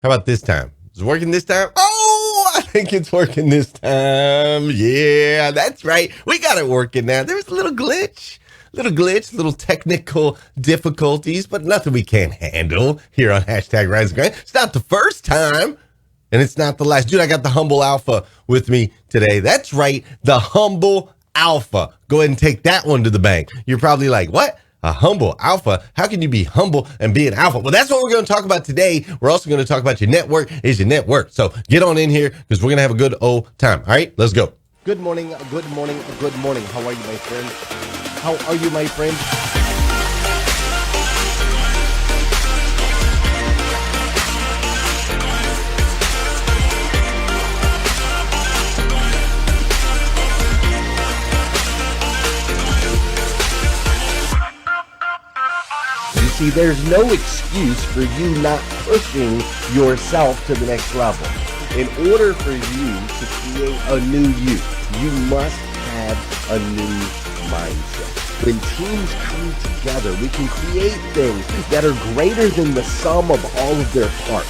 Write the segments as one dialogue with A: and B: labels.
A: How about this time? Is it working this time? Oh, I think it's working this time. Yeah, that's right. We got it working now. There was a little glitch, little technical difficulties, but nothing we can't handle here on hashtag Rise and Grind. It's not the first time, and it's not the last. Dude, I got the Humble Alpha with me today. That's right, the Humble Alpha. Go ahead and take that one to the bank. You're probably like, what? A humble alpha? How can you be humble and be an alpha? Well, that's what we're going to talk about today. We're also going to talk about your network is your net worth. So get on in here because we're going to have a good old time. All right, let's go. Good morning, good morning, good morning. How are you, my friend? How are you, my friend? See, there's no excuse for you not pushing yourself to the next level. In order for you to create a new you must have a new mindset. When teams come together, we can create things that are greater than the sum of all of their parts.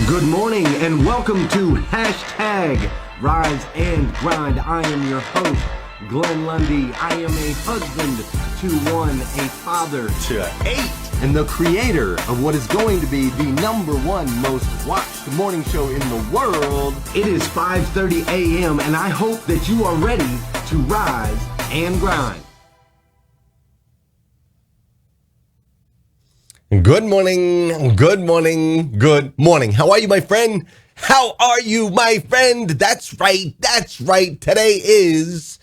B: Good morning and welcome to hashtag Rise and Grind. I am your host, Glenn Lundy. I am a husband to one, a father to 8, and the creator of what is going to be the #1 most watched morning show in the world. It is 5:30 a.m. and I hope that you are ready to rise and grind.
A: Good morning, good morning, good morning. How are you, my friend? How are you, my friend? That's right. Today is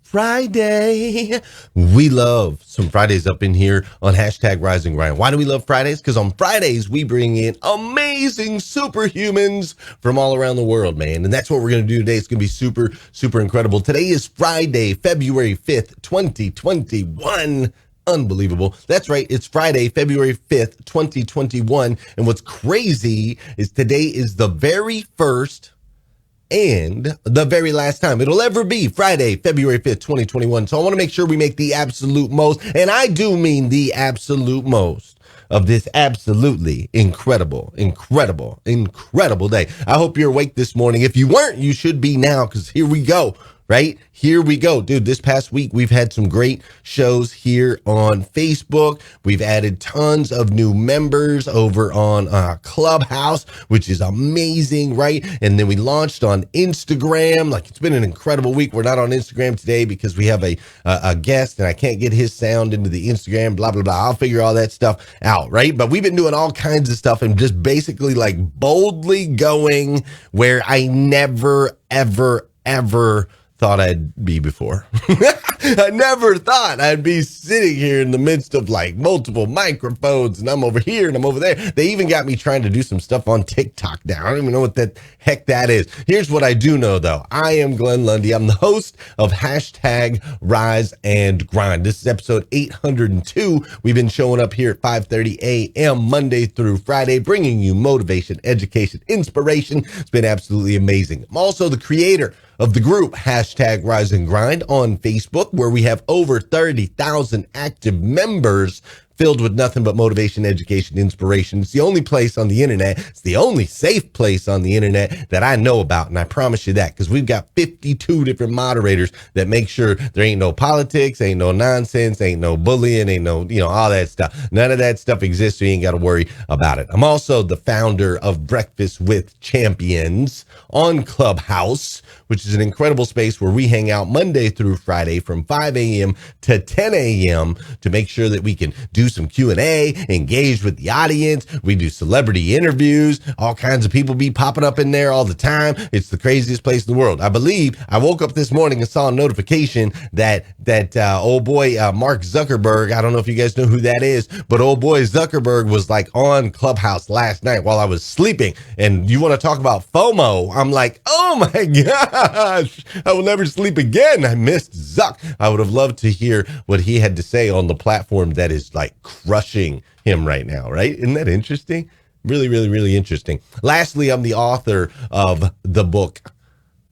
A: Friday. We love some Fridays up in here on hashtag Rise and Grind. Why do we love Fridays? Because on Fridays, we bring in amazing superhumans from all around the world, man. And that's what we're going to do today. It's going to be super, super incredible. Today is Friday, February 5th, 2021. Unbelievable. That's right. It's Friday, February 5th, 2021. And what's crazy is today is the very first and the very last time it'll ever be Friday, February 5th, 2021. So I want to make sure we make the absolute most, and I do mean the absolute most of this absolutely incredible day. I hope you're awake this morning. If you weren't, you should be now, because here we go. Right? Here we go. Dude, this past week, we've had some great shows here on Facebook. We've added tons of new members over on Clubhouse, which is amazing, right? And then we launched on Instagram. Like, it's been an incredible week. We're not on Instagram today because we have a guest and I can't get his sound into the Instagram, blah, blah, blah. I'll figure all that stuff out, right? But we've been doing all kinds of stuff and just basically like boldly going where I never, ever thought I'd be before. I never thought I'd be sitting here in the midst of like multiple microphones, and I'm over here and I'm over there. They even got me trying to do some stuff on TikTok now. I don't even know what the heck that is. Here's what I do know though. I am Glenn Lundy. I'm the host of hashtag Rise and Grind. This is episode 802. We've been showing up here at 5:30 a.m. Monday through Friday, bringing you motivation, education, inspiration. It's been absolutely amazing. I'm also the creator of the group hashtag Rise and Grind on Facebook, where we have over 30,000 active members filled with nothing but motivation, education, inspiration. It's the only place on the internet. It's the only safe place on the internet that I know about. And I promise you that, because we've got 52 different moderators that make sure there ain't no politics, ain't no nonsense, ain't no bullying, ain't no, all that stuff. None of that stuff exists. So you ain't got to worry about it. I'm also the founder of Breakfast with Champions on Clubhouse, which is an incredible space where we hang out Monday through Friday from 5 a.m. to 10 a.m. to make sure that we can do some Q&A, engage with the audience. We do celebrity interviews. All kinds of people be popping up in there all the time. It's the craziest place in the world. I believe I woke up this morning and saw a notification that old boy Mark Zuckerberg, I don't know if you guys know who that is, but old boy Zuckerberg was like on Clubhouse last night while I was sleeping. And you want to talk about FOMO? I'm like, oh my gosh, I will never sleep again. I missed Zuck. I would have loved to hear what he had to say on the platform that is like crushing him right now, right? Isn't that interesting? Really, really, really interesting. Lastly, I'm the author of the book,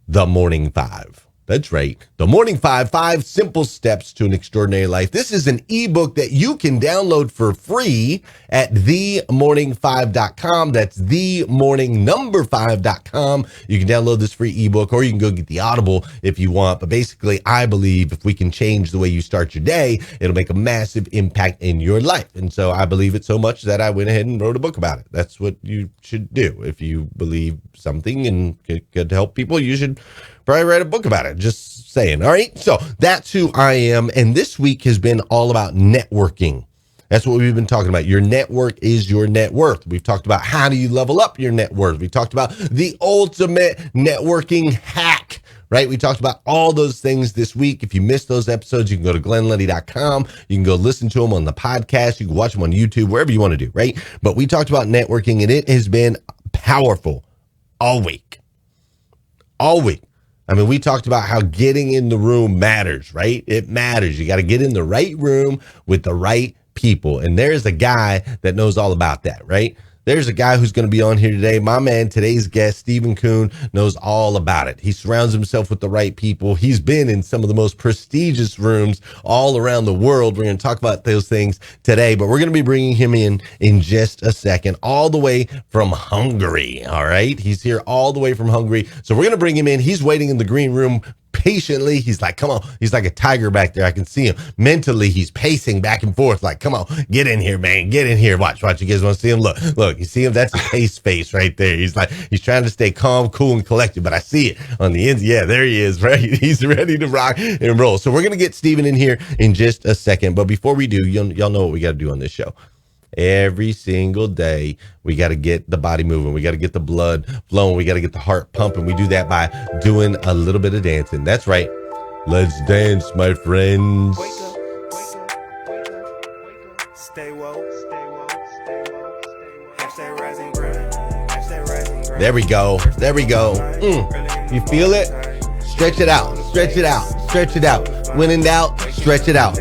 A: The Morning Five. That's right. The Morning Five, 5 Simple Steps to an Extraordinary Life. This is an ebook that you can download for free at themorning5.com. That's themorning5.com. You can download this free ebook, or you can go get the Audible if you want. But basically, I believe if we can change the way you start your day, it'll make a massive impact in your life. And so I believe it so much that I went ahead and wrote a book about it. That's what you should do. If you believe something and it could help people, you should probably write a book about it. Just saying. All right. So that's who I am. And this week has been all about networking. That's what we've been talking about. Your network is your net worth. We've talked about how do you level up your net worth. We talked about the ultimate networking hack, right? We talked about all those things this week. If you missed those episodes, you can go to glennlundy.com. You can go listen to them on the podcast. You can watch them on YouTube, wherever you want to do, right? But we talked about networking, and it has been powerful all week. All week. I mean, we talked about how getting in the room matters, right? It matters. You got to get in the right room with the right people. And there's a guy that knows all about that, right? There's a guy who's going to be on here today. My man, today's guest, Stephen Kuhn, knows all about it. He surrounds himself with the right people. He's been in some of the most prestigious rooms all around the world. We're going to talk about those things today, but we're going to be bringing him in just a second, all the way from Hungary. All right. He's here all the way from Hungary. So we're going to bring him in. He's waiting in the green room patiently. He's like, come on. He's like a tiger back there. I can see him. Mentally, he's pacing back and forth like, come on, get in here, man. Get in here. Watch. You guys want to see him? Look, you see him? That's a pace face right there. He's like, he's trying to stay calm, cool, and collected, but I see it on the ends. Yeah, there he is, right? He's ready to rock and roll. So we're going to get Steven in here in just a second. But before we do, y'all know what we got to do on this show. Every single day, we got to get the body moving. We got to get the blood flowing. We got to get the heart pumping. We do that by doing a little bit of dancing. That's right. Let's dance, my friends.
C: Wake up, wake up, wake up, wake up. Stay woke, stay woke, stay woke, stay woke. Hashtag rise and grind, hashtag rise and grind.
A: There we go. There we go. You feel it? Stretch it out. Stretch it out. Stretch it out. When in doubt, stretch it out.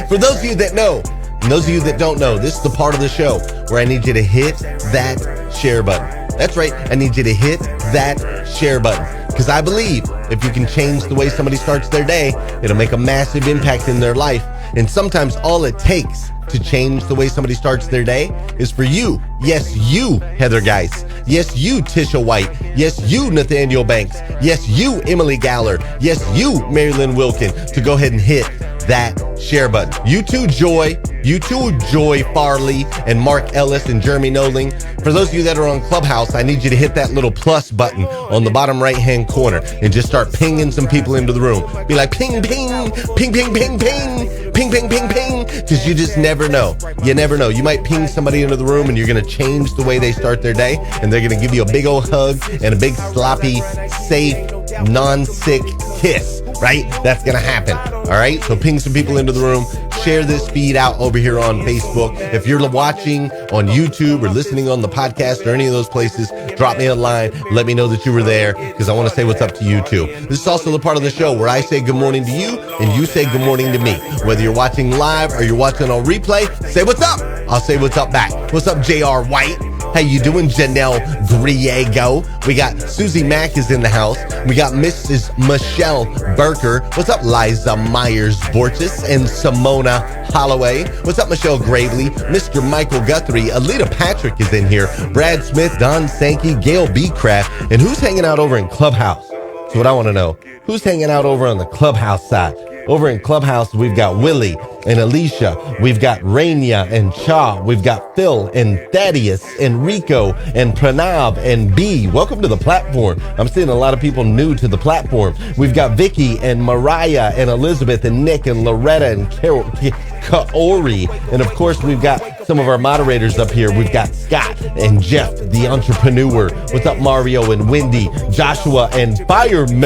A: For those of you that know, and those of you that don't know, this is the part of the show where I need you to hit that share button. That's right. I need you to hit that share button, because I believe if you can change the way somebody starts their day, it'll make a massive impact in their life. And sometimes all it takes to change the way somebody starts their day is for you. Yes, you, Heather Geis. Yes, you, Tisha White. Yes, you, Nathaniel Banks. Yes, you, Emily Galler. Yes, you, Marilyn Wilkin, to go ahead and hit that share button. You too, Joy. You too, Joy Farley and Mark Ellis and Jeremy Noling. For those of you that are on Clubhouse, I need you to hit that little plus button on the bottom right-hand corner and just start pinging some people into the room. Be like, ping, ping, ping, ping, ping, ping, ping, ping, ping, ping, because you just never know. You never know. You might ping somebody into the room and you're going to change the way they start their day, and they're going to give you a big old hug and a big sloppy, safe, non-sick kiss, right? That's going to happen. All right. So ping some people into the room. Share this feed out over here on Facebook. If you're watching on YouTube or listening on the podcast or any of those places, drop me a line. Let me know that you were there, because I want to say what's up to you too. This is also the part of the show where I say good morning to you and you say good morning to me. Whether you're watching live or you're watching on replay, say what's up. I'll say what's up back. What's up, J.R. White? How you doing, Janelle Griego? We got Susie Mack is in the house. We got Mrs. Michelle Berker. What's up, Liza Myers-Borges and Simona Holloway? What's up, Michelle Gravely? Mr. Michael Guthrie. Alita Patrick is in here. Brad Smith, Don Sankey, Gail B. Craft. And who's hanging out over in Clubhouse? That's what I want to know. Who's hanging out over on the Clubhouse side? Over in Clubhouse, we've got Willie and Alicia. We've got Rainia and Cha. We've got Phil and Thaddeus and Rico and Pranav and B. Welcome to the platform. I'm seeing a lot of people new to the platform. We've got Vicky and Mariah and Elizabeth and Nick and Loretta and Kaori. And of course, we've got some of our moderators up here. We've got Scott and Jeff, the entrepreneur. What's up, Mario and Wendy, Joshua and Fireman?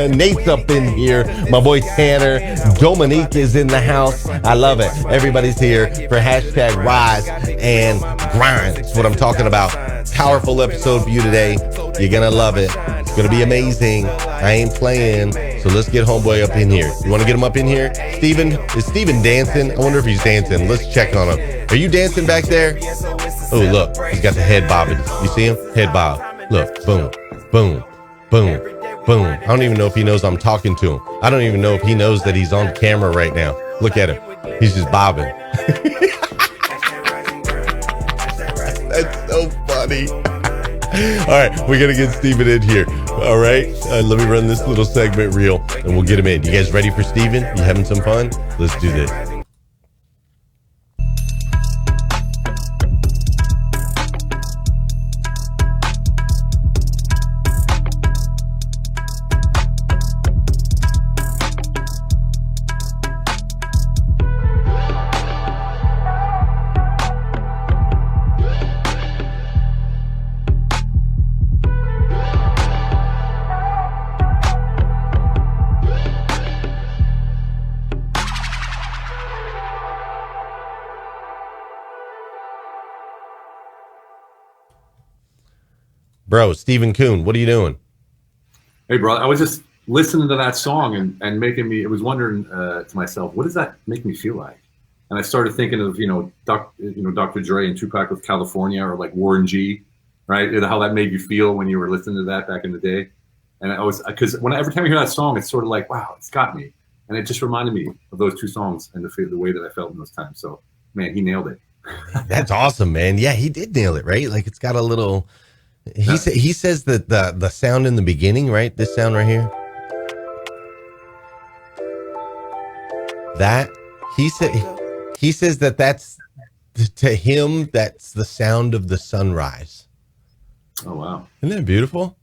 A: Nate's up in here. My boy Tanner. Dominique is in the house. I love it. Everybody's here for hashtag Rise and Grind. That's what I'm talking about. Powerful episode for you today. You're going to love it. It's going to be amazing. I ain't playing. So let's get homeboy up in here. You want to get him up in here? Steven? Is Steven dancing? I wonder if he's dancing. Let's check on him. Are you dancing back there? Oh, look. He's got the head bobbing. You see him? Head bob. Look. Boom. Boom. Boom. Boom. I don't even know if he knows I'm talking to him. I don't even know if he knows that he's on camera right now. Look at him. He's just bobbing. That's so funny. All right, we're going to get Steven in here. All right, let me run this little segment reel and we'll get him in. You guys ready for Steven? You having some fun? Let's do this. Bro, Stephen Kuhn, what are you doing?
D: Hey, bro, I was just listening to that song and making me, I was wondering to myself, what does that make me feel like? And I started thinking of, Dr. Dre and Tupac with California, or like Warren G, right? And how that made you feel when you were listening to that back in the day. And I was, because every time I hear that song, it's sort of like, wow, it's got me. And it just reminded me of those two songs and the way that I felt in those times. So, man, he nailed it.
A: That's awesome, man. Yeah, he did nail it, right? Like it's got a little... He says that the sound in the beginning, right? This sound right here. That he says that's to him that's the sound of the sunrise.
D: Oh wow!
A: Isn't that beautiful?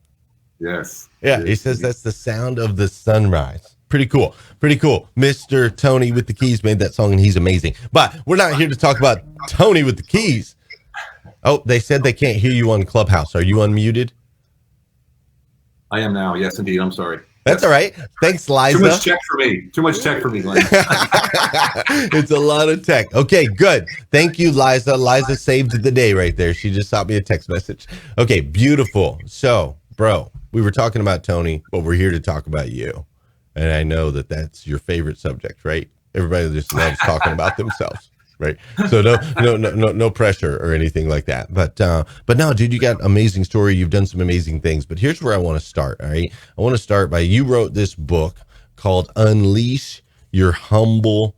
D: Yes.
A: Yeah, he says that's the sound of the sunrise. Pretty cool. Pretty cool. Mr. Tony with the Keys made that song and he's amazing. But we're not here to talk about Tony with the Keys. Oh, they said they can't hear you on Clubhouse. Are you unmuted?
D: I am now. Yes, indeed. I'm sorry.
A: That's all right. Thanks, Liza.
D: Too much tech for me, Glenn.
A: It's a lot of tech. Okay, good. Thank you, Liza. Liza saved the day right there. She just sent me a text message. Okay, beautiful. So, bro, we were talking about Tony, but we're here to talk about you. And I know that that's your favorite subject, right? Everybody just loves talking about themselves. Right. So no pressure or anything like that. But no, dude, you got an amazing story. You've done some amazing things. But here's where I want to start. All right. I want to start by you wrote this book called Unleash Your Humble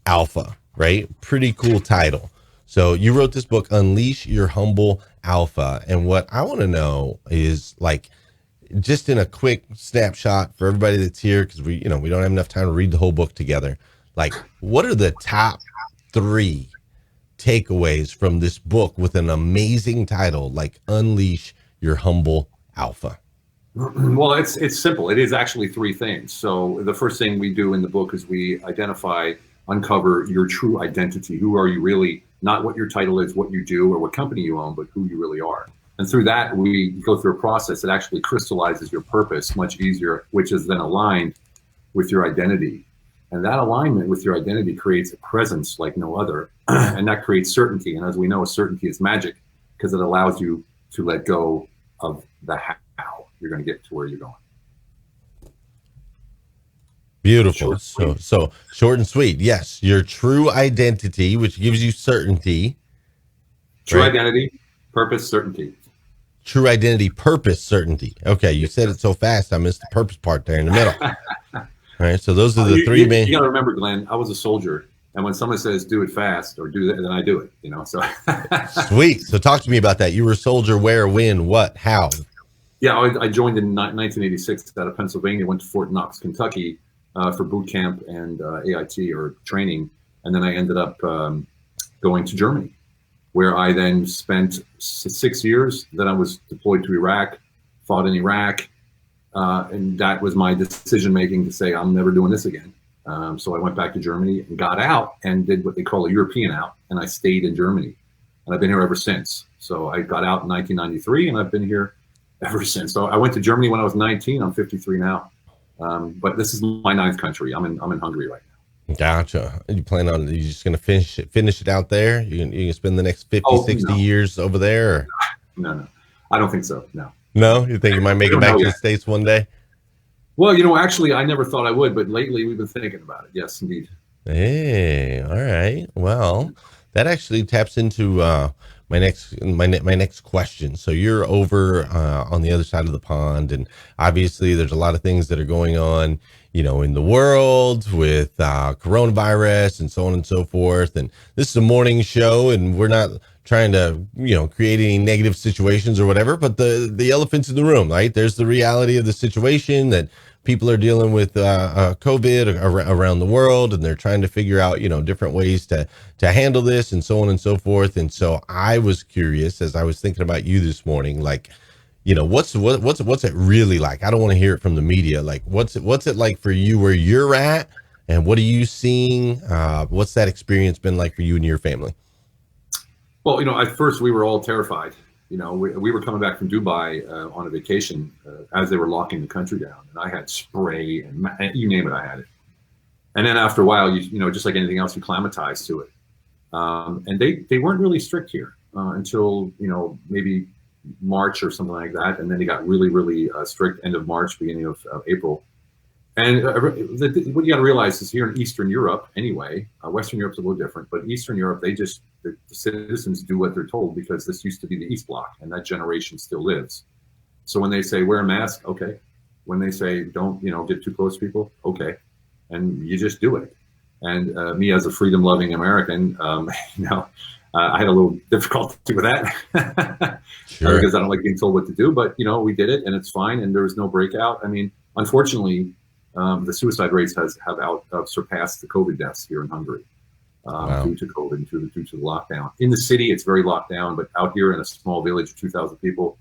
A: Alpha. Right. Pretty cool title. So you wrote this book, Unleash Your Humble Alpha. And what I want to know is like, just in a quick snapshot for everybody that's here, because we don't have enough time to read the whole book together. Like, what are the top 3 takeaways from this book with an amazing title like Unleash Your Humble Alpha?
D: Well, it's simple. It is actually 3 things. So the first thing we do in the book is we uncover your true identity. Who are you really? Not what your title is, what you do, or what company you own, but who you really are. And through that, we go through a process that actually crystallizes your purpose much easier, which is then aligned with your identity. And that alignment with your identity creates a presence like no other. And that creates certainty. And as we know, certainty is magic because it allows you to let go of the how you're going to get to where you're going.
A: Beautiful. So short and sweet. Yes. Your true identity, which gives you certainty.
D: True
A: right?
D: Identity, purpose, certainty.
A: True identity, purpose, certainty. Okay. You said it so fast. I missed the purpose part there in the middle. All right, so those are the 3 main.
D: You got to remember, Glenn, I was a soldier, and when someone says do it fast or do that, then I do it. So
A: sweet. So talk to me about that. You were a soldier. Where? When? What? How?
D: Yeah, I joined in 1986 out of Pennsylvania, went to Fort Knox, Kentucky for boot camp and AIT or training. And then I ended up going to Germany, where I then spent 6 years. Then I was deployed to Iraq, fought in Iraq. And that was my decision making to say, I'm never doing this again. So I went back to Germany and got out and did what they call a European out. And I stayed in Germany. And I've been here ever since. So I got out in 1993 and I've been here ever since. So I went to Germany when I was 19. I'm 53 now. But this is my ninth country. I'm in Hungary right now.
A: Gotcha. You plan on, you just going to finish it out there? You can spend the next 50, 60 years over there? Or?
D: No. I don't think so. No.
A: No? You think you might make it back to the States one day?
D: Well, actually, I never thought I would, but lately we've been thinking about it. Yes, indeed.
A: Hey, all right. Well, that actually taps into my next question. So you're over on the other side of the pond, and obviously there's a lot of things that are going on, in the world with coronavirus and so on and so forth. And this is a morning show, and we're not trying to, create any negative situations or whatever, but the elephant's in the room, right? There's the reality of the situation that people are dealing with COVID around the world, and they're trying to figure out, different ways to handle this and so on and so forth. And so I was curious, as I was thinking about you this morning, like, what's it really like? I don't want to hear it from the media. Like, what's it like for you where you're at, and what are you seeing? What's that experience been like for you and your family?
D: Well, at first we were all terrified. We were coming back from Dubai on a vacation as they were locking the country down, and I had spray and you name it, I had it. And then after a while, just like anything else, you acclimatize to it. And they weren't really strict here until maybe March or something like that, and then they got really, really strict end of March, beginning of April. And what you got to realize is here in Eastern Europe, anyway, Western Europe's a little different, but Eastern Europe, the citizens do what they're told, because this used to be the East Bloc, and that generation still lives. So when they say wear a mask, okay. When they say don't, get too close to people, okay. And you just do it. And me as a freedom-loving American, I had a little difficulty with that. Sure. Because I don't like being told what to do, but we did it, and it's fine, and there was no breakout. I mean, unfortunately, the suicide rates have surpassed the COVID deaths here in Hungary due to COVID and due to the lockdown. In the city, it's very locked down, but out here in a small village of 2,000 people,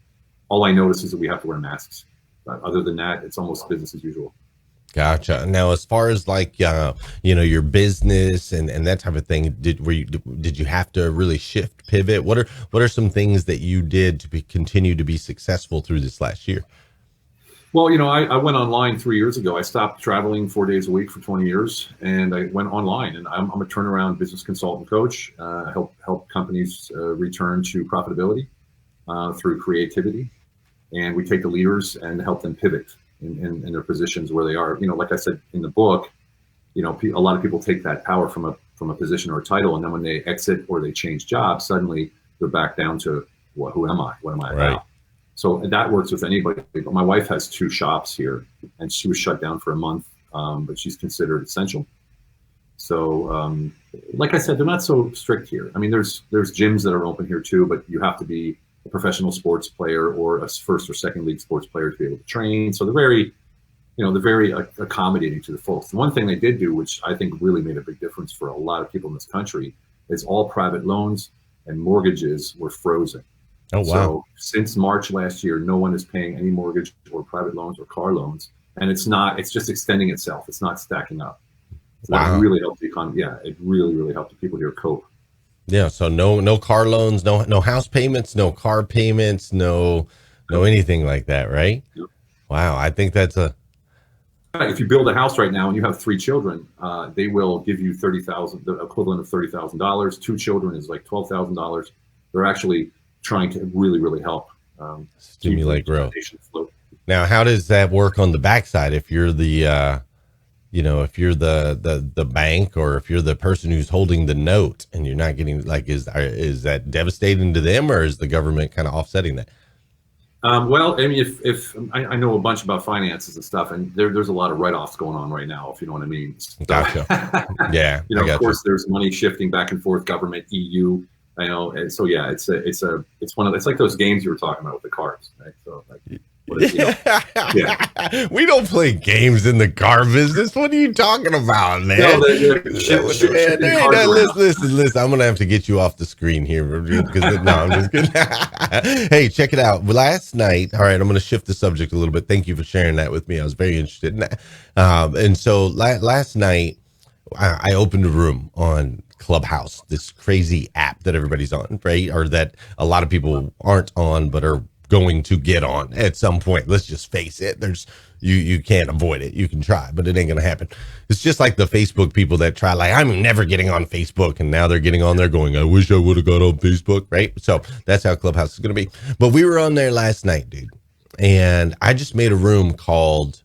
D: all I notice is that we have to wear masks. Other than that, it's almost business as usual.
A: Gotcha. Now, as far as like, your business and that type of thing, did you have to really pivot? What are some things that you did to continue to be successful through this last year?
D: Well, I went online 3 years ago. I stopped traveling 4 days a week for 20 years, and I went online. And I'm a turnaround business consultant coach. I help companies return to profitability through creativity, and we take the leaders and help them pivot in their positions where they are. Like I said in the book, a lot of people take that power from a position or a title, and then when they exit or they change jobs, suddenly they're back down to who am I? What am I about? So that works with anybody. But my wife has 2 shops here, and she was shut down for a month, but she's considered essential. So, like I said, they're not so strict here. I mean, there's gyms that are open here too, but you have to be a professional sports player or a first or second league sports player to be able to train. So they're very accommodating to the folks. The one thing they did do, which I think really made a big difference for a lot of people in this country, is all private loans and mortgages were frozen. Oh, wow. So since March last year, no one is paying any mortgage or private loans or car loans. And it's just extending itself. It's not stacking up. So wow. That really helped the economy. Yeah, it really, really helped the people here cope.
A: Yeah. So no car loans, no house payments, no car payments, no anything like that, right? Yep. Wow. I think that's
D: if you build a house right now and you have 3 children, they will give you $30,000, the equivalent of $30,000. 2 children is like $12,000. They're actually trying to really, really help
A: stimulate growth. Now, how does that work on the backside? If you're the, if you're the bank, or if you're the person who's holding the note and you're not getting, like, is that devastating to them, or is the government kind of offsetting that?
D: Well, I mean, if I know a bunch about finances and stuff, and there's a lot of write-offs going on right now, if you know what I mean. So,
A: gotcha. Yeah.
D: Of course, there's money shifting back and forth, government, EU. I know, and so yeah, it's like those games you were talking about with the cards, right? So like, But, yeah.
A: We don't play games in the car business. What are you talking about, man?
D: No,
A: Listen. I'm gonna have to get you off the screen here because no, I'm just kidding. Hey, check it out. Last night, all right, I'm gonna shift the subject a little bit. Thank you for sharing that with me. I was very interested in that. And so last night, I opened a room on Clubhouse, this crazy app that everybody's on, right? Or that a lot of people aren't on, but are going to get on at some point. Let's just face it. You can't avoid it. You can try, but it ain't gonna happen. It's just like the Facebook people that try, like, I'm never getting on Facebook, and now they're getting on there going, I wish I would have got on Facebook, right? So that's how Clubhouse is gonna be. But we were on there last night, dude, and I just made a room called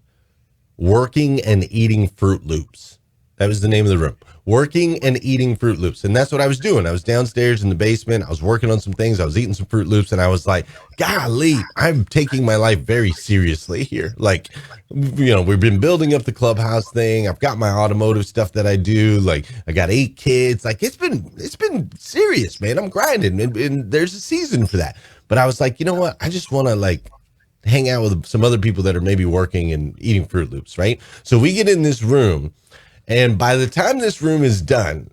A: Working and Eating Fruit Loops. That was the name of the room. Working and eating Fruit Loops. And that's what I was doing. I was downstairs in the basement. I was working on some things. I was eating some Fruit Loops. And I was like, golly, I'm taking my life very seriously here. Like, we've been building up the Clubhouse thing. I've got my automotive stuff that I do. Like, I got 8 kids. Like, it's been serious, man. I'm grinding. And there's a season for that. But I was like, you know what? I just want to, like, hang out with some other people that are maybe working and eating Fruit Loops, right? So we get in this room. And by the time this room is done,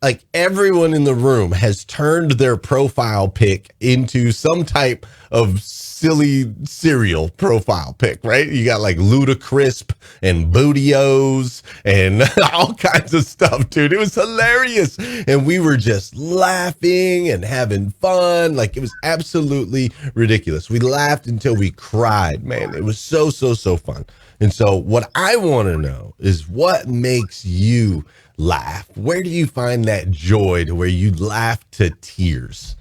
A: like, everyone in the room has turned their profile pic into some type of silly cereal profile pic, right? You got like Ludacrisp and Bootios and all kinds of stuff, dude. It was hilarious. And we were just laughing and having fun. Like, it was absolutely ridiculous. We laughed until we cried, man. It was so fun. And so what I want to know is what makes you laugh? Where do you find that joy to where you laugh to tears?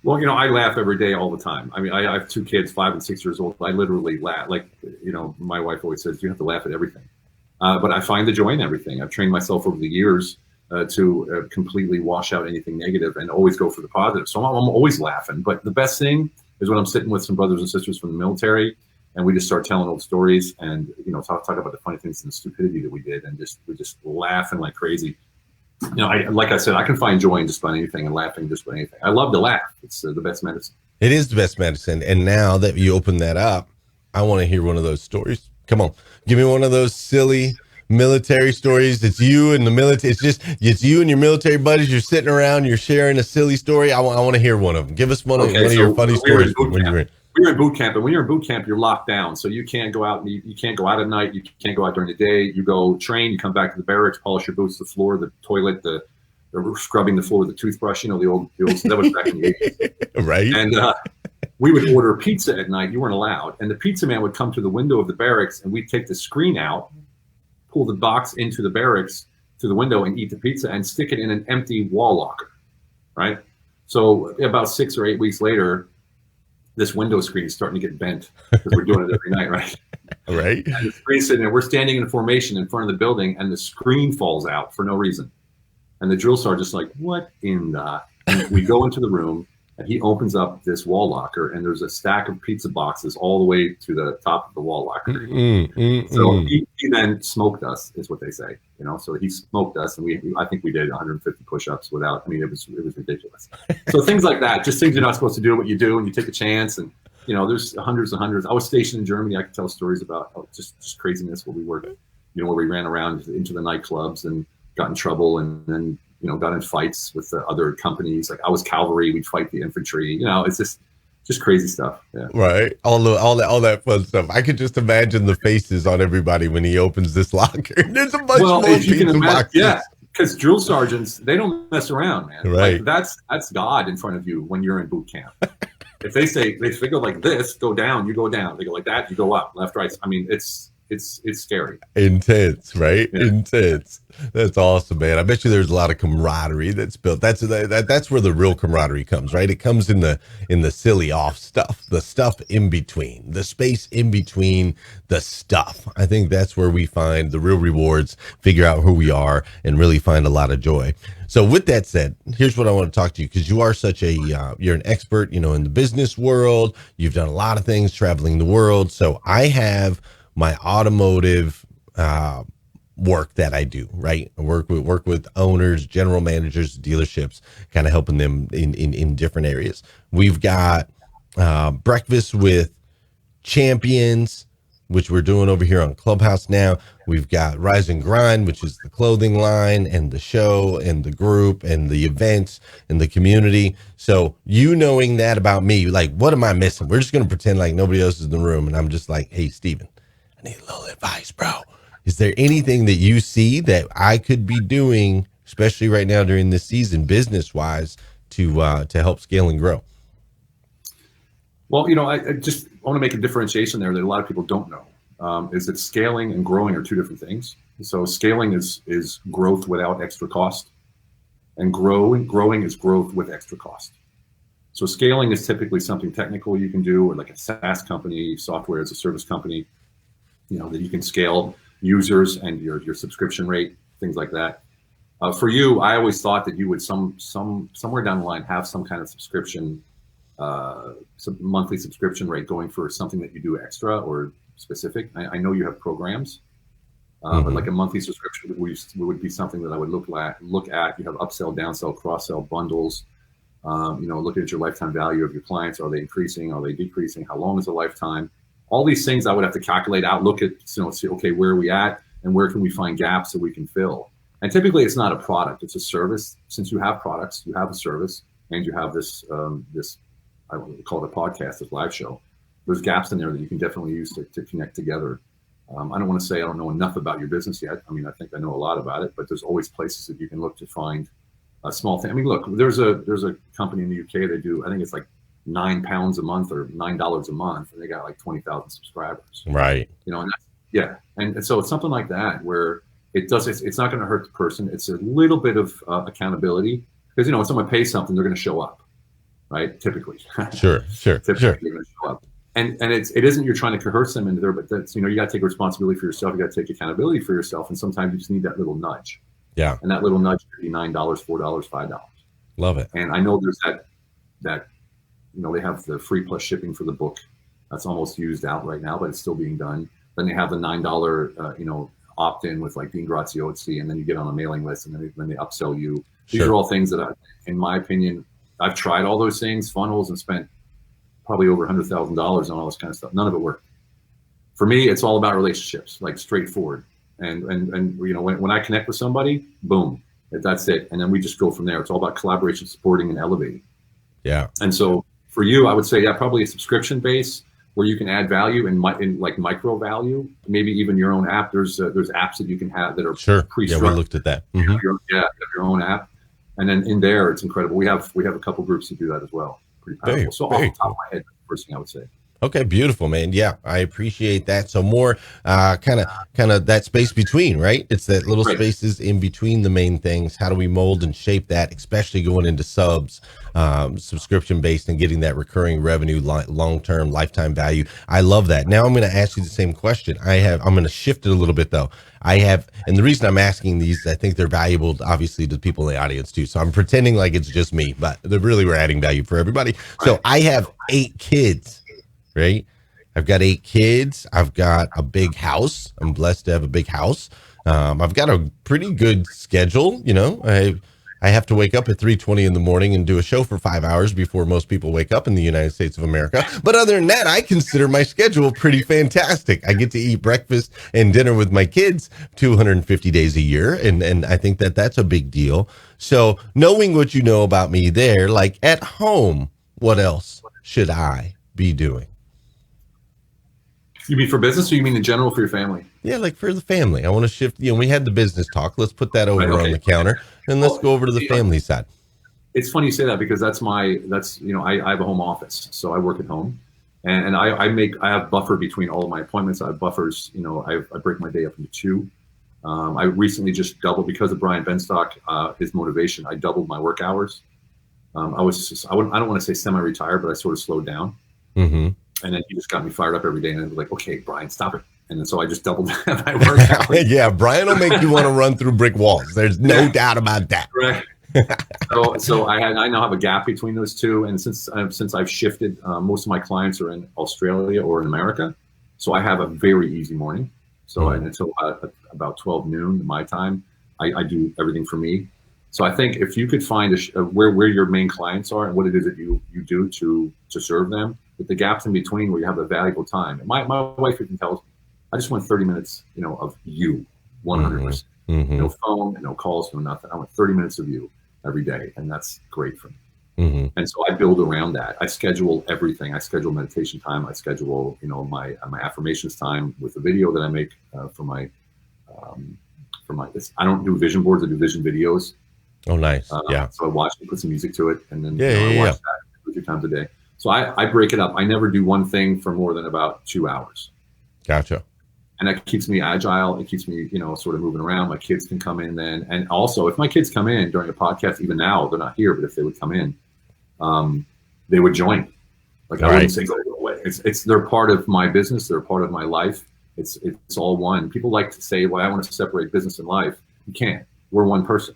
D: Well, I laugh every day all the time. I mean, I have 2 kids, 5 and 6 years old. I literally laugh. Like, my wife always says, you have to laugh at everything. But I find the joy in everything. I've trained myself over the years to completely wash out anything negative and always go for the positive. So I'm always laughing. But the best thing is when I'm sitting with some brothers and sisters from the military, and we just start telling old stories and, talk about the funny things and the stupidity that we did. And we just laughing like crazy. Like I said, I can find joy in just about anything and laughing just about anything. I love to laugh. It's the best medicine.
A: It is the best medicine. And now that you open that up, I want to hear one of those stories. Come on, give me one of those silly military stories. It's you and the military. It's you and your military buddies. You're sitting around, you're sharing a silly story. I want to hear one of them. Give us one of your funny stories when you're in.
D: We were in boot camp, and when you're in boot camp, you're locked down. So you can't go out. You can't go out at night. You can't go out during the day. You go train. You come back to the barracks, polish your boots, the floor, the toilet, the scrubbing the floor with the toothbrush. The old that was back in the 80s,
A: right?
D: And we would order pizza at night. You weren't allowed, and the pizza man would come to the window of the barracks, and we'd take the screen out, pull the box into the barracks to the window, and eat the pizza, and stick it in an empty wall locker, right? So about 6 or 8 weeks later, this window screen is starting to get bent because we're doing it every night, right?
A: Right.
D: And the screen's sitting there. We're standing in formation in front of the building, and the screen falls out for no reason. And the drill sergeant's like, what in the... And we go into the room, and he opens up this wall locker, and there's a stack of pizza boxes all the way to the top of the wall locker. So he then smoked us, is what they say. So he smoked us, and I think we did 150 push-ups without. I mean, it was ridiculous. So things like that, just things you're not supposed to do, but you do, and you take a chance. And there's hundreds and hundreds. I was stationed in Germany. I could tell stories about just craziness where we were, where we ran around into the nightclubs and got in trouble, and then got in fights with the other companies. Like, I was cavalry, we'd fight the infantry. It's just crazy stuff. Yeah.
A: Right. All that fun stuff. I could just imagine the faces on everybody when he opens this locker. There's a bunch more pizza boxes.
D: Yeah, because drill sergeants, they don't mess around, man.
A: Right.
D: Like, that's God in front of you when you're in boot camp. If they go like this, go down, you go down. They go like that, you go up, left, right. I mean, it's scary. Intense,
A: right? Yeah. Intense. That's awesome, man. I bet you there's a lot of camaraderie that's built. That's where the real camaraderie comes, right? It comes in the silly off stuff, the stuff in between, the space in between the stuff. I think that's where we find the real rewards, figure out who we are, and really find a lot of joy. So with that said, here's what I want to talk to you, because you are such a, you're an expert, in the business world. You've done a lot of things traveling the world. So I have my automotive work that I do, right? I work with owners, general managers, dealerships, kind of helping them in different areas. We've got breakfast with Champions, which we're doing over here on Clubhouse now. We've got Rise and Grind, which is the clothing line and the show and the group and the events and the community. So you knowing that about me, like, what am I missing? We're just going to pretend like nobody else is in the room. And I'm just like, hey, Steven, I need a little advice, bro. Is there anything that you see that I could be doing, especially right now during this season, business-wise, to help scale and grow?
D: Well, I just want to make a differentiation there that a lot of people don't know, is that scaling and growing are two different things. So scaling is growth without extra cost, and growing is growth with extra cost. So scaling is typically something technical you can do, or like a SaaS company, software as a service company, that you can scale users and your subscription rate, things like that. For you, I always thought that you would somewhere down the line have some kind of subscription, some monthly subscription rate going for something that you do extra or specific. I know you have programs, but like a monthly subscription would be something that I would look at. You have upsell, downsell, cross-sell bundles. Looking at your lifetime value of your clients. Are they increasing? Are they decreasing? How long is the lifetime? All these things I would have to calculate out, look at, see, okay, where are we at and where can we find gaps that we can fill? And typically it's not a product, it's a service. Since you have products, you have a service, and you have this, I would call it a podcast, this live show. There's gaps in there that you can definitely use to connect together. I don't want to say I don't know enough about your business yet. I mean, I think I know a lot about it, but there's always places that you can look to find a small thing. I mean, look, there's a company in the UK, they do, I think it's like £9 a month or $9 a month, and they got like 20,000 subscribers.
A: Right.
D: And that's, and so it's something like that where it's not going to hurt the person. It's a little bit of accountability, because when someone pays something, they're going to show up, right? Typically.
A: Sure.
D: Typically they're going to show up. And it isn't you're trying to coerce them into there, but that's, you got to take responsibility for yourself. You got to take accountability for yourself, and sometimes you just need that little nudge.
A: Yeah.
D: And that little nudge could be $9, $4, $5.
A: Love it.
D: And I know there's that they have the free plus shipping for the book. That's almost used out right now, but it's still being done. Then they have the $9, opt-in with like Dean Graziosi, and then you get on a mailing list, and then they upsell you. These are all things that, in my opinion, I've tried all those things, funnels, and spent probably over $100,000 on all this kind of stuff. None of it worked. For me, it's all about relationships, like straightforward. And when I connect with somebody, boom, that's it. And then we just go from there. It's all about collaboration, supporting, and elevating. Yeah. And so for you, I would say, probably a subscription base where you can add value in like micro value, maybe even your own app. There's apps that you can have that are pre-structured.
A: Yeah, we looked at that.
D: Mm-hmm. You have your own app, and then in there, it's incredible. We have a couple groups that do that as well. Pretty powerful. So off the top of my head, first thing I would say.
A: Okay, beautiful, man. Yeah, I appreciate that. So more kind of that space between, right? It's that little spaces in between the main things. How do we mold and shape that, especially going into subscription based, and getting that recurring revenue, long-term lifetime value. I love that. Now I'm going to ask you the same question. I'm going to shift it a little bit though. And the reason I'm asking these, I think they're valuable, obviously, to people in the audience too. So I'm pretending like it's just me, but we're adding value for everybody. So I have 8 kids. Right. I've got 8 kids. I've got a big house. I'm blessed to have a big house. I've got a pretty good schedule. I have to wake up at 3:20 in the morning and do a show for 5 hours before most people wake up in the United States of America. But other than that, I consider my schedule pretty fantastic. I get to eat breakfast and dinner with my kids 250 days a year. And I think that's a big deal. So knowing what you know about me there, like at home, what else should I be doing?
D: You mean for business, or you mean in general for your family?
A: Yeah, like for the family. I want to shift. We had the business talk. Let's put that over on the counter, and let's go over to the family side. It's
D: funny you say that, because I have a home office, so I work at home, and I have buffer between all of my appointments. I have buffers. I break my day up into 2. I recently just doubled, because of Brian Benstock, his motivation. I doubled my work hours. I don't want to say semi-retired, but I sort of slowed down. Mm-hmm. And then he just got me fired up every day, and I was like, okay, Brian, stop it. And then so I just doubled my workout.
A: Yeah, Brian will make you want to run through brick walls. There's no doubt about that.
D: Right. So I now have a gap between those two. And since I've shifted, most of my clients are in Australia or in America. So I have a very easy morning. So until about 12 noon my time, I do everything for me. So I think if you could find where your main clients are and what it is that you do to serve them, but the gaps in between where you have the valuable time. And my wife even tells me, I just want 30 minutes, of you, 100%. No phone, no calls, no nothing. I want 30 minutes of you every day, and that's great for me. And so I build around that. I schedule everything. I schedule meditation time. I schedule, my affirmations time with the video that I make for my. I don't do vision boards. I do vision videos.
A: Oh, nice. Yeah.
D: So I watch and put some music to it, and then I watch that 2 times a day. So I break it up. I never do one thing for more than about 2 hours.
A: Gotcha.
D: And that keeps me agile. It keeps me, sort of moving around. My kids can come in then. And also, if my kids come in during a podcast, even now, they're not here, but if they would come in, they would join. Like, I wouldn't say go away. They're part of my business. They're part of my life. It's all one. People like to say, well, I want to separate business and life. You can't. We're one person,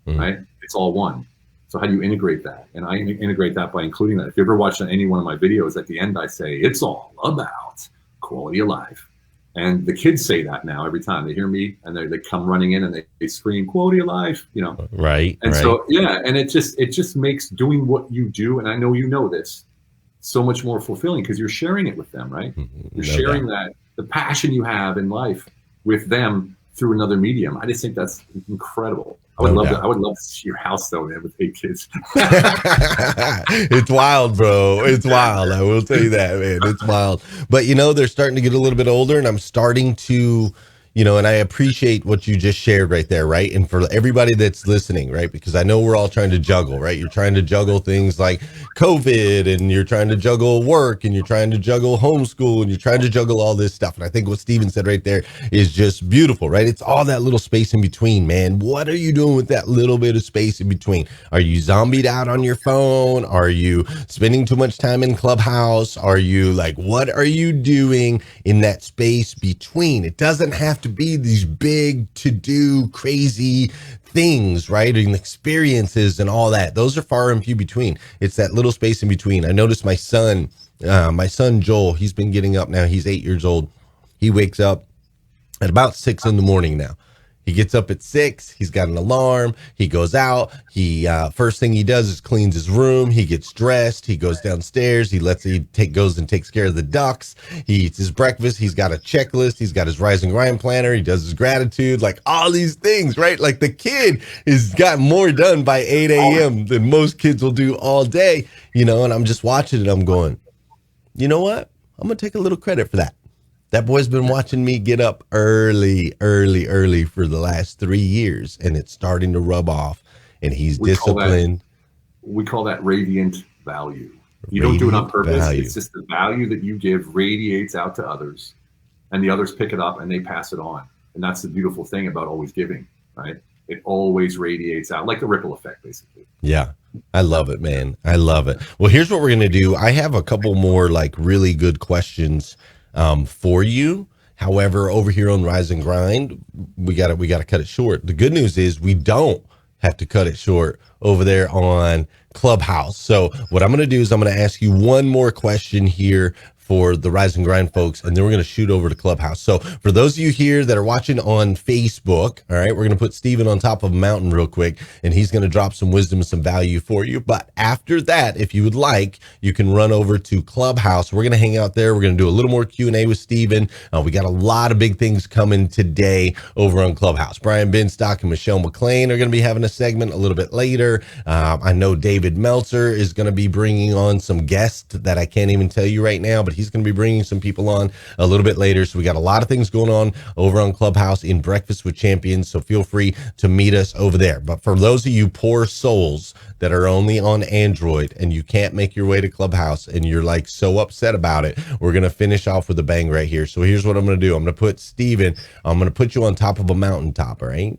D: right? It's all one. So how do you integrate that? And I integrate that by including that. If you ever watched any one of my videos, at the end, I say, it's all about quality of life. And the kids say that now every time they hear me, and they come running in and they scream quality of life,
A: Right.
D: And so, and it just makes doing what you do, and I know you know this, so much more fulfilling because you're sharing it with them, right? You're sharing that the passion you have in life with them through another medium. I just think that's incredible. I would love to see your house though, man, with 8 kids.
A: It's wild, bro. It's wild. I will tell you that, man. It's wild. But they're starting to get a little bit older, and I'm starting to, and I appreciate what you just shared right there, right? And for everybody that's listening, right? Because I know we're all trying to juggle, right? You're trying to juggle things like COVID, and you're trying to juggle work, and you're trying to juggle homeschool, and you're trying to juggle all this stuff. And I think what Steven said right there is just beautiful, right? It's all that little space in between, man. What are you doing with that little bit of space in between? Are you zombied out on your phone? Are you spending too much time in Clubhouse? Are you what are you doing in that space between? It doesn't have to be these big to-do crazy things, right? And experiences and all that. Those are far and few between. It's that little space in between. I noticed my son Joel, he's been getting up now. He's 8 years old. He wakes up at about 6 in the morning now. He gets up at 6. He's got an alarm. He goes out. He first thing he does is cleans his room. He gets dressed. He goes downstairs. Goes and takes care of the ducks. He eats his breakfast. He's got a checklist. He's got his Rise and Grind planner. He does his gratitude, all these things, right? The kid has got more done by 8 a.m. than most kids will do all day, and I'm just watching it. I'm going, you know what? I'm going to take a little credit for that. That boy's been watching me get up early for the last 3 years, and it's starting to rub off, and he's disciplined.
D: We call that radiant value. You don't do it on purpose. Value. It's just the value that you give radiates out to others, and the others pick it up and they pass it on. And that's the beautiful thing about always giving, right? It always radiates out, like the ripple effect, basically.
A: Yeah. I love it, man. I love it. Well, here's what we're going to do. I have a couple more really good questions for you. However, over here on Rise and Grind, we got to cut it short. The good news is we don't have to cut it short over there on Clubhouse. So what I'm going to do is I'm going to ask you one more question here for the Rise and Grind folks, and then we're going to shoot over to Clubhouse. So for those of you here that are watching on Facebook, all right, we're going to put Steven on top of a mountain real quick, and he's going to drop some wisdom and some value for you. But after that, if you would like, you can run over to Clubhouse. We're going to hang out there. We're going to do a little more Q&A with Steven. We got a lot of big things coming today over on Clubhouse. Brian Benstock and Michelle McLean are going to be having a segment a little bit later. I know David Meltzer is going to be bringing on some guests that I can't even tell you right now, but he's going to be bringing some people on a little bit later. So we got a lot of things going on over on Clubhouse in Breakfast with Champions. So feel free to meet us over there. But for those of you poor souls that are only on Android and you can't make your way to Clubhouse and you're so upset about it, we're going to finish off with a bang right here. So here's what I'm going to do. I'm going to put Steven, I'm going to put you on top of a mountaintop. All right.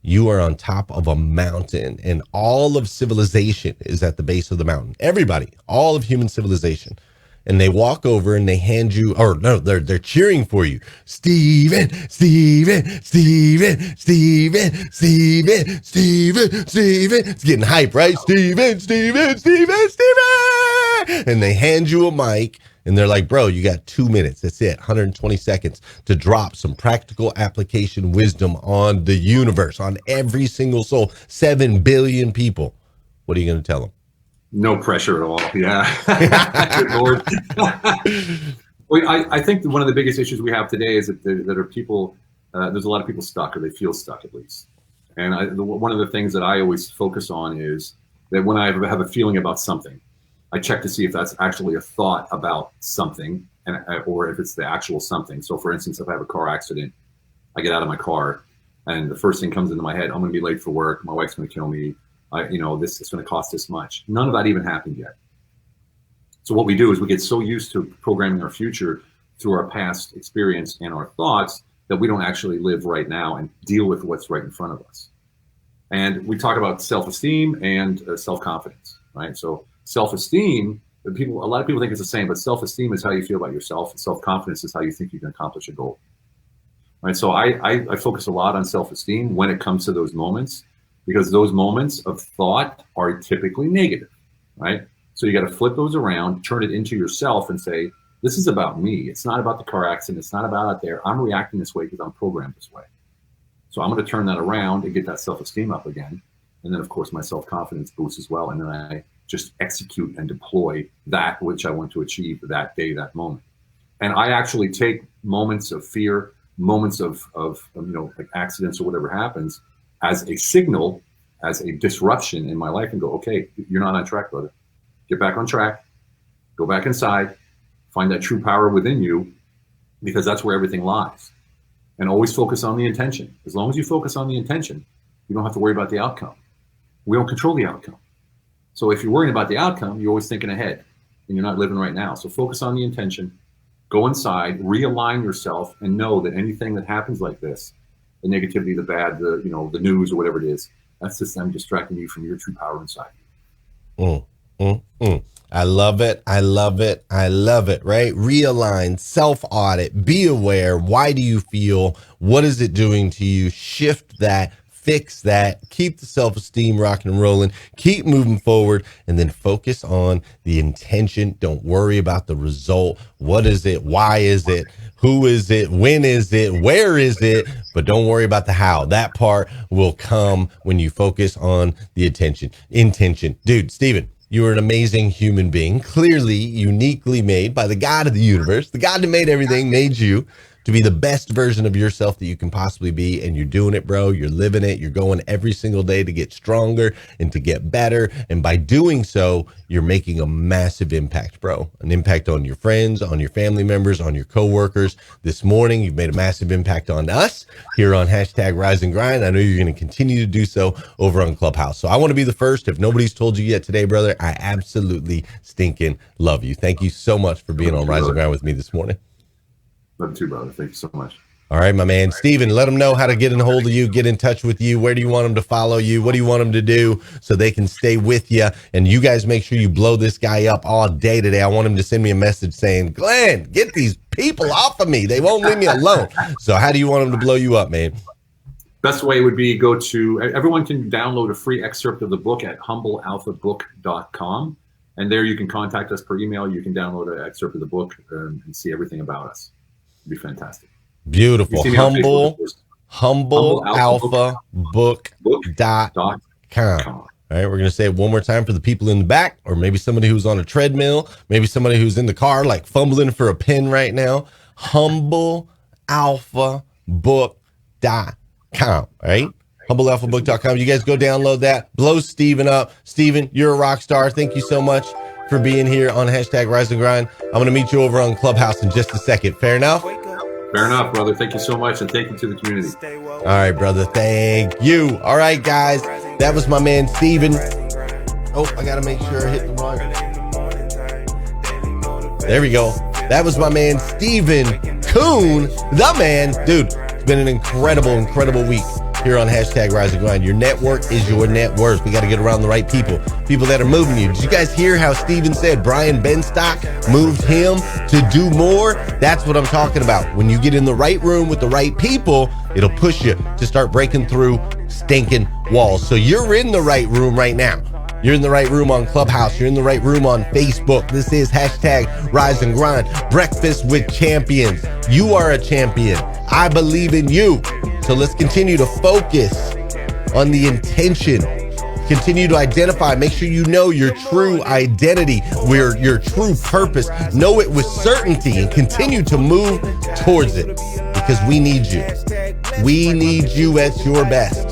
A: You are on top of a mountain, and all of civilization is at the base of the mountain. Everybody, all of human civilization. And they walk over and they hand you, or no, they're cheering for you. Steven, Steven, Steven, Steven, Steven, Steven, Steven. It's getting hype, right? Steven, Steven, Steven, Steven. And they hand you a mic. And they're like, bro, you got 2 minutes. That's it. 120 seconds to drop some practical application wisdom on the universe, on every single soul, 7 billion people. What are you going to tell them?
D: No pressure at all. Yeah. Good Lord. Well, I think that one of the biggest issues we have today is that there are people, there's a lot of people stuck, or they feel stuck at least. And one of the things that I always focus on is that when I have a feeling about something, I check to see if that's actually a thought about something, or if it's the actual something. So for instance, if I have a car accident, I get out of my car and the first thing comes into my head, I'm going to be late for work. My wife's going to kill me. This is going to cost this much. None of that even happened yet. So what we do is we get so used to programming our future through our past experience and our thoughts that we don't actually live right now and deal with what's right in front of us. And we talk about self-esteem and self-confidence, right? So self-esteem, a lot of people think it's the same, but self-esteem is how you feel about yourself, and self-confidence is how you think you can accomplish a goal. Right? So I focus a lot on self-esteem when it comes to those moments, because those moments of thought are typically negative, right? So you got to flip those around, turn it into yourself and say, this is about me. It's not about the car accident. It's not about out there. I'm reacting this way because I'm programmed this way. So I'm going to turn that around and get that self-esteem up again. And then, of course, my self-confidence boosts as well. And then I just execute and deploy that which I want to achieve that day, that moment. And I actually take moments of fear, moments of like accidents or whatever happens as a signal, as a disruption in my life, and go, okay, you're not on track, brother. Get back on track, go back inside, find that true power within you, because that's where everything lies. And always focus on the intention. As long as you focus on the intention, you don't have to worry about the outcome. We don't control the outcome. So if you're worrying about the outcome, you're always thinking ahead and you're not living right now. So focus on the intention, go inside, realign yourself, and know that anything that happens like this, the negativity, the bad, the news or whatever it is, that's just them distracting you from your true power inside you.
A: I love it. I love it. I love it. Right? Realign, self-audit, be aware. Why do you feel? What is it doing to you? Shift that, fix that, keep the self-esteem rocking and rolling, keep moving forward, and then focus on the intention. Don't worry about the result. What is it? Why is it? Who is it? When is it? Where is it? But don't worry about the how. That part will come when you focus on the intention. Dude, Steven, you are an amazing human being, clearly uniquely made by the God of the universe. The God that made everything made you to be the best version of yourself that you can possibly be. And you're doing it, bro. You're living it. You're going every single day to get stronger and to get better. And by doing so, you're making a massive impact, bro. An impact on your friends, on your family members, on your coworkers. This morning, you've made a massive impact on us here on #Rise and Grind. I know you're going to continue to do so over on Clubhouse. So I want to be the first. If nobody's told you yet today, brother, I absolutely stinking love you. Thank you so much for being on Rise and Grind with me this morning.
D: Love you too, brother. Thank you so much.
A: All right, my man. Steven, let them know how to get in hold of you, get in touch with you. Where do you want them to follow you? What do you want them to do so they can stay with you? And you guys make sure you blow this guy up all day today. I want him to send me a message saying, Glenn, get these people off of me. They won't leave me alone. So how do you want them to blow you up, man?
D: Best way would be everyone can download a free excerpt of the book at humblealphabook.com. And there you can contact us per email. You can download an excerpt of the book and see everything about us. It'd be fantastic.
A: Beautiful. humblealphabook.com. All right, we're going to say it one more time for the people in the back, or maybe somebody who's on a treadmill, maybe somebody who's in the car, like fumbling for a pen right now. humblealphabook.com. All right, humblealphabook.com. You guys go download that. Blow Steven up. Steven, you're a rock star. Thank you so much for being here on #Rise and Grind. I'm going to meet you over on Clubhouse in just a second. Fair enough?
D: Fair enough, brother. Thank you so much, and thank you to the community.
A: All right, brother. Thank you. All right, guys. That was my man, Steven. Oh, I got to make sure I hit the wrong. There we go. That was my man, Steven Kuhn, the man. Dude, it's been an incredible week here on #Rise and Grind. Your network is your net worth. We got to get around the right people that are moving you. Did you guys hear how Steven said Brian Benstock moved him to do more? That's what I'm talking about. When you get in the right room with the right people, it'll push you to start breaking through stinking walls. So you're in the right room right now. You're in the right room on Clubhouse. You're in the right room on Facebook. This is #Rise and Grind. Breakfast with Champions. You are a champion. I believe in you. So let's continue to focus on the intention. Continue to identify. Make sure you know your true identity, where your true purpose. Know it with certainty and continue to move towards it, because we need you. We need you at your best.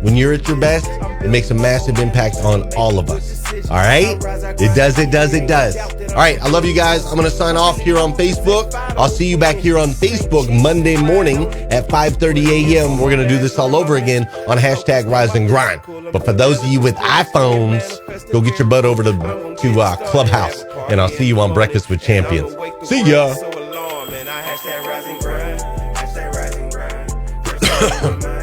A: When you're at your best, it makes a massive impact on all of us. All right? It does. All right, I love you guys. I'm going to sign off here on Facebook. I'll see you back here on Facebook Monday morning at 5:30 a.m. We're going to do this all over again on hashtag Rise and Grind. But for those of you with iPhones, go get your butt over to Clubhouse, and I'll see you on Breakfast with Champions. See ya.
C: So alarming. I hashtag rise and grind. Hashtag rise and grind.